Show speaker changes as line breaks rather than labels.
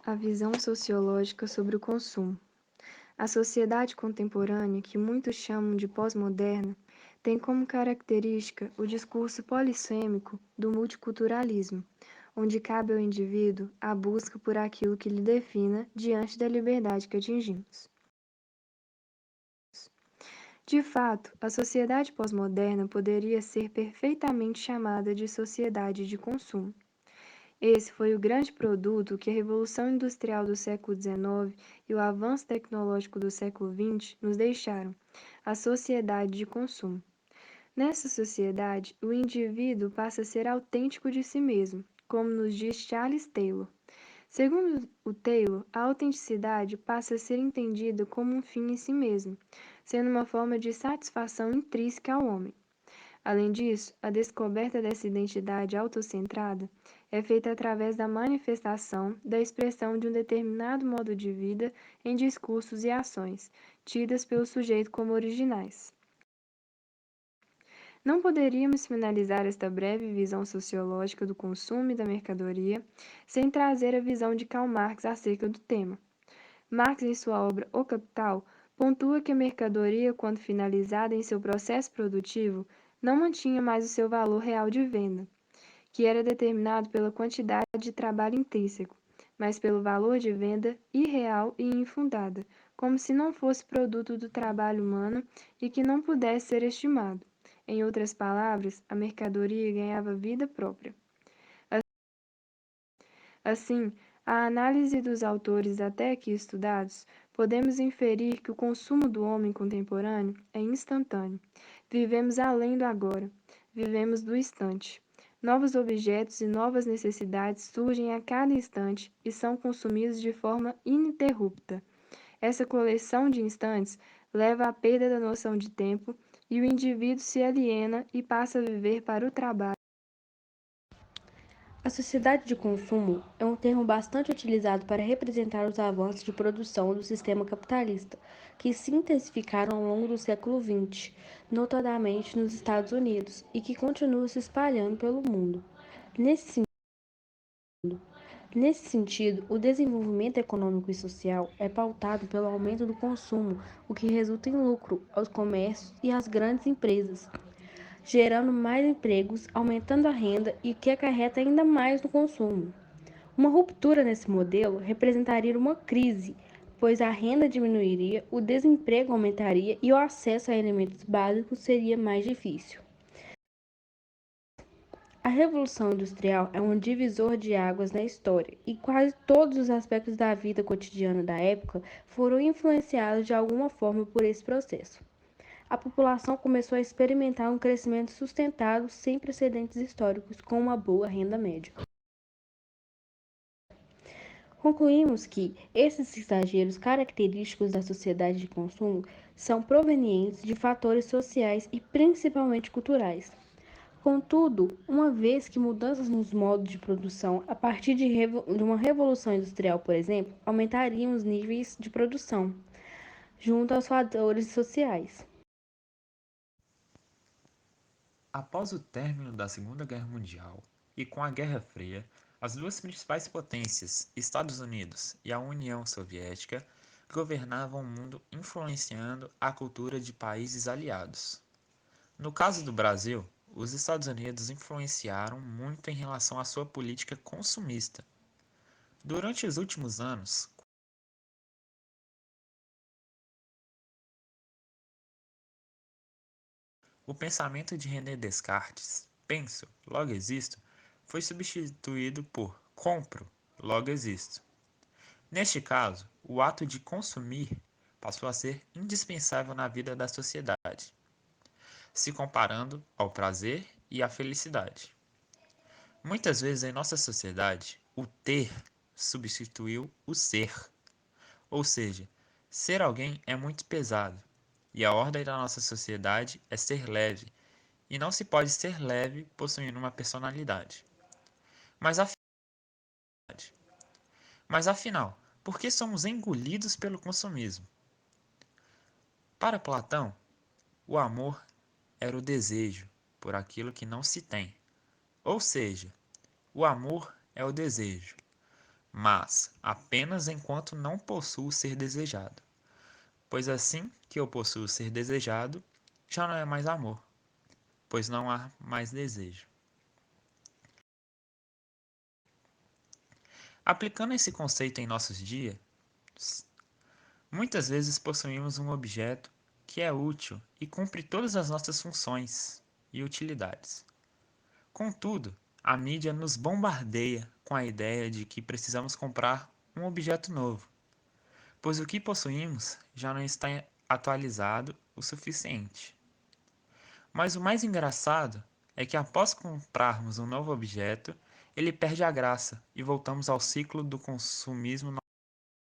A visão sociológica sobre o consumo. A sociedade contemporânea, que muitos chamam de pós-moderna, tem como característica o discurso polissêmico do multiculturalismo, onde cabe ao indivíduo a busca por aquilo que lhe defina diante da liberdade que atingimos. De fato, a sociedade pós-moderna poderia ser perfeitamente chamada de sociedade de consumo. Esse foi o grande produto que a Revolução Industrial do século XIX e o avanço tecnológico do século XX nos deixaram, a sociedade de consumo. Nessa sociedade, o indivíduo passa a ser autêntico de si mesmo, como nos diz Charles Taylor. Segundo o Taylor, a autenticidade passa a ser entendida como um fim em si mesmo, sendo uma forma de satisfação intrínseca ao homem. Além disso, a descoberta dessa identidade autocentrada é feita através da manifestação da expressão de um determinado modo de vida em discursos e ações, tidas pelo sujeito como originais. Não poderíamos finalizar esta breve visão sociológica do consumo e da mercadoria sem trazer a visão de Karl Marx acerca do tema. Marx, em sua obra O Capital, pontua que a mercadoria, quando finalizada em seu processo produtivo, não mantinha mais o seu valor real de venda, que era determinado pela quantidade de trabalho intrínseco, mas pelo valor de venda irreal e infundada, como se não fosse produto do trabalho humano e que não pudesse ser estimado. Em outras palavras, a mercadoria ganhava vida própria. Assim, a análise dos autores até aqui estudados, podemos inferir que o consumo do homem contemporâneo é instantâneo. Vivemos além do agora, vivemos do instante. Novos objetos e novas necessidades surgem a cada instante e são consumidos de forma ininterrupta. Essa coleção de instantes leva à perda da noção de tempo e o indivíduo se aliena e passa a viver para o trabalho.
A sociedade de consumo é um termo bastante utilizado para representar os avanços de produção do sistema capitalista, que se intensificaram ao longo do século XX, notadamente nos Estados Unidos, e que continuam se espalhando pelo mundo. Nesse sentido, o desenvolvimento econômico e social é pautado pelo aumento do consumo, o que resulta em lucro aos comércios e às grandes empresas, gerando mais empregos, aumentando a renda e o que acarreta ainda mais no consumo. Uma ruptura nesse modelo representaria uma crise, pois a renda diminuiria, o desemprego aumentaria e o acesso a elementos básicos seria mais difícil. A Revolução Industrial é um divisor de águas na história e quase todos os aspectos da vida cotidiana da época foram influenciados de alguma forma por esse processo. A população começou a experimentar um crescimento sustentado sem precedentes históricos com uma boa renda média. Concluímos que esses exageros característicos da sociedade de consumo são provenientes de fatores sociais e principalmente culturais. Contudo, uma vez que mudanças nos modos de produção a partir de uma revolução industrial, por exemplo, aumentariam os níveis de produção, junto aos fatores sociais.
Após o término da Segunda Guerra Mundial e com a Guerra Fria, as duas principais potências, Estados Unidos e a União Soviética, governavam o mundo influenciando a cultura de países aliados. No caso do Brasil, os Estados Unidos influenciaram muito em relação à sua política consumista. Durante os últimos anos, o pensamento de René Descartes, penso, logo existo, foi substituído por compro, logo existo. Neste caso, o ato de consumir passou a ser indispensável na vida da sociedade, se comparando ao prazer e à felicidade. Muitas vezes em nossa sociedade, o ter substituiu o ser, ou seja, ser alguém é muito pesado, e a ordem da nossa sociedade é ser leve, e não se pode ser leve possuindo uma personalidade. Mas afinal, por que somos engolidos pelo consumismo? Para Platão, o amor era o desejo por aquilo que não se tem. Ou seja, o amor é o desejo. mas apenas enquanto não possuo o ser desejado. Pois assim que eu possuo o ser desejado, já não é mais amor, pois não há mais desejo. Aplicando esse conceito em nossos dias, muitas vezes possuímos um objeto que é útil e cumpre todas as nossas funções e utilidades. Contudo, a mídia nos bombardeia com a ideia de que precisamos comprar um objeto novo, pois o que possuímos já não está atualizado o suficiente. Mas o mais engraçado é que após comprarmos um novo objeto, ele perde a graça e voltamos ao ciclo do consumismo